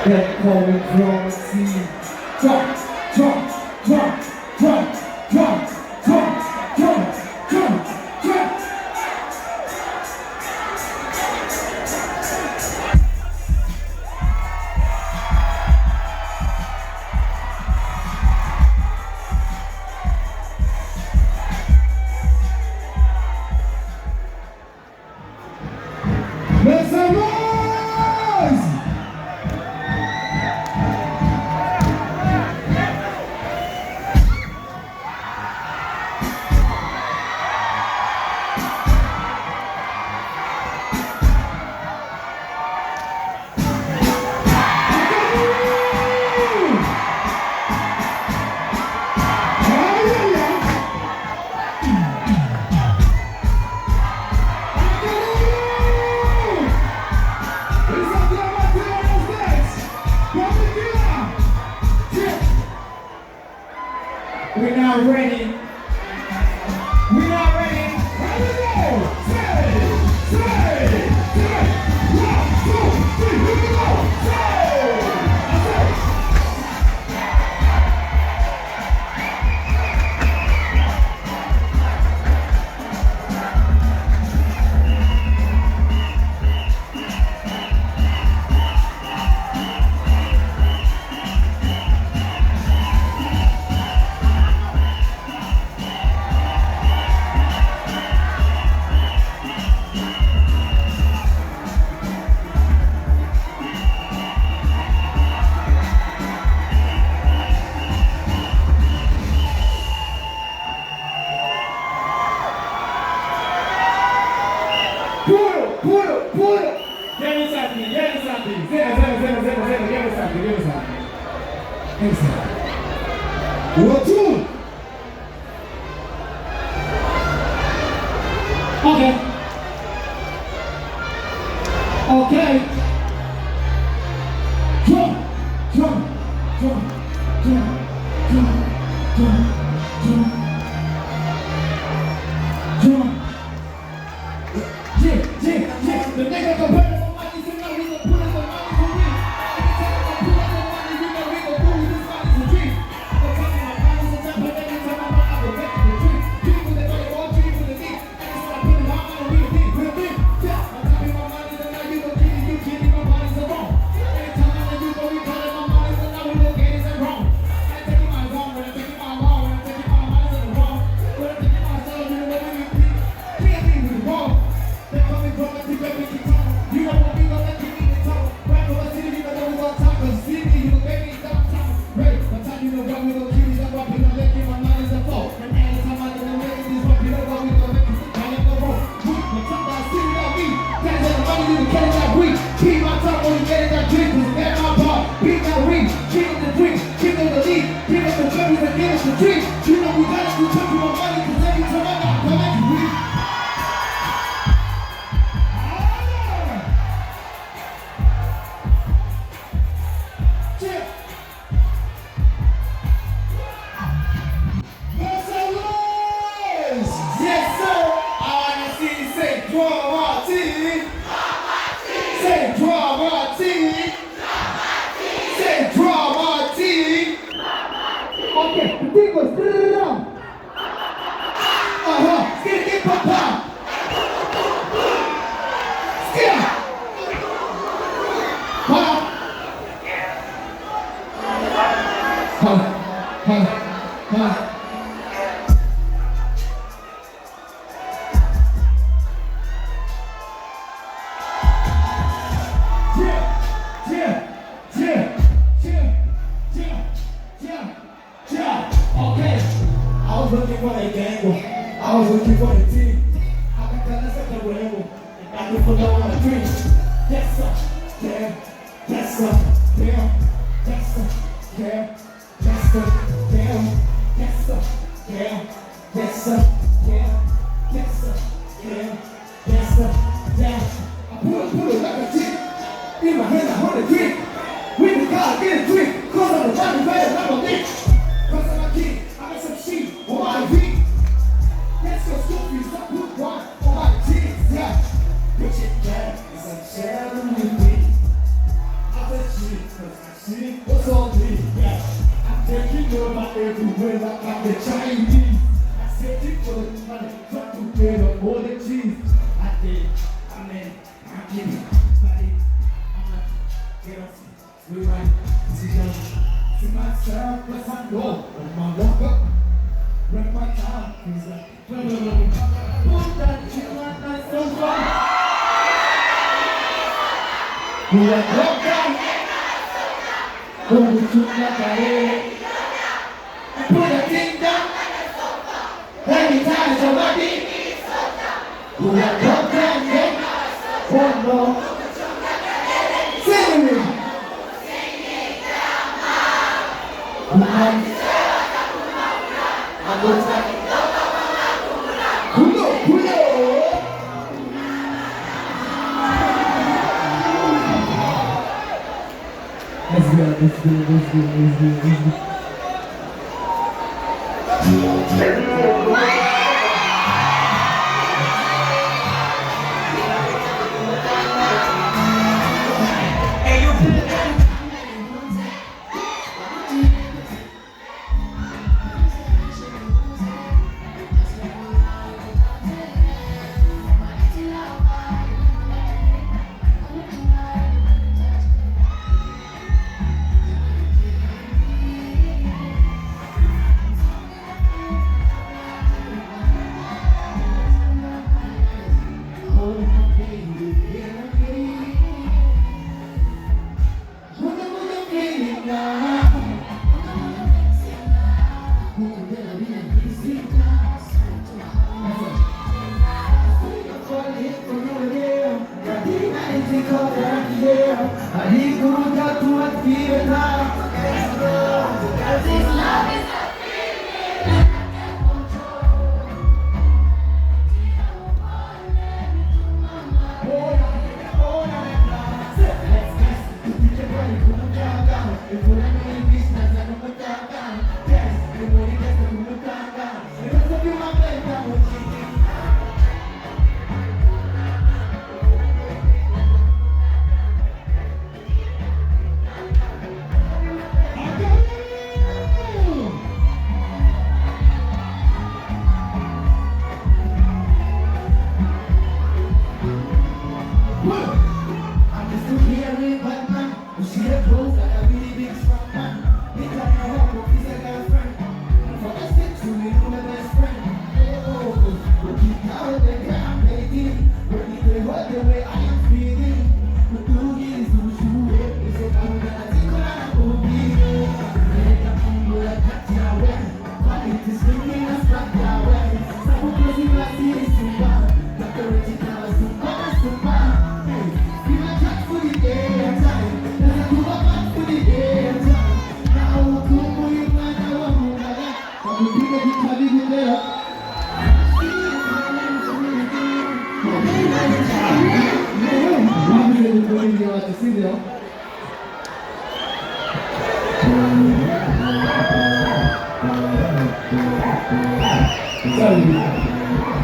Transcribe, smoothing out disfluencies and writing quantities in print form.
That calling from sea. Drop, drop, drop, drop, drop, drop, drop, drop, drop. Make some noise! We're not ready. We're not ready. Here we go. Say. 1, 2, 3. Here we go. Puro. Give me something. Zero. Give me something. 1, 2. Okay. Drum. Yeah. The nigga can put it on money, so now we gon' put it on money for me. Anytime I pull up on money, we gon' do this money's a dream. I'm talking about money's a time, but every time I'm out, I go back to the dream. Dream with the money, all dream with the deep. And so I put it on money, we a deep. Yeah, I'm talking about money, so now you gon' get it, my money's a wrong. Anytime I let you go, we call it my money, so now we gon' get it wrong. I'm taking my wrong, when I'm taking my wrong, when I'm taking my money's in the wrong. When I'm taking my soul, you know what we repeat. Can't be with the wrong. They're coming from the deep, everything talk. You don't want me, don't let me in the talk. Right over city, you know we gon' talk. Cause see me, you gon' get me downtown. Right, by the time you know what we gon' keep it up, I'm gonna let you, my mind is a fault. And every time I know make it, this what you know what we gon' make it. I ain't no wrong. My tongue got city on me. That's the money, you can get it that week. Keep my tongue when you get it that drink. Cause that's my part. Beat that ring, give it the drink, give it the lead, give it the cherries and give it the drink. You know we gotta do something with money, cause every time I got come at you. Yes, sir. I wanna see you say drama team. Say drama team. Say drama team. Okay, the thing was skitty papa. Skitty. Okay. I was looking for a gang. I was looking for a team. I can tell us at the rainbow. I can put on my dream. Yes, sir. Yeah. Yes, sir. Damn. Yes, sir. Yeah. Yes, sir. Damn. Yes, sir. Yeah. Yes, sir. Yeah. Yes, sir. Yeah. Yes, sir. Yeah. I put it like a chick. In my hand, I hold a drink. With the car, get a drink. Cause I'm the body better, I'm a bitch. Cause I'm a kid, I got some shit on my feet. That's your stupid, stop put one on my cheeks, yeah. Bitch, it can, it's a challenge. everywhere like I'm the Chinese. I said it for the money, try to get up more than cheese. I did, I'm giving, buddy. I'm like, get off, we right, to myself, plus I go, on my walk up, run my time, he's like, put that shit like that so far. We are broke down, como tu na parede. Put a thing down, every time somebody. We are broke down, yeah, one more. Sing it. Let's go. Sorry.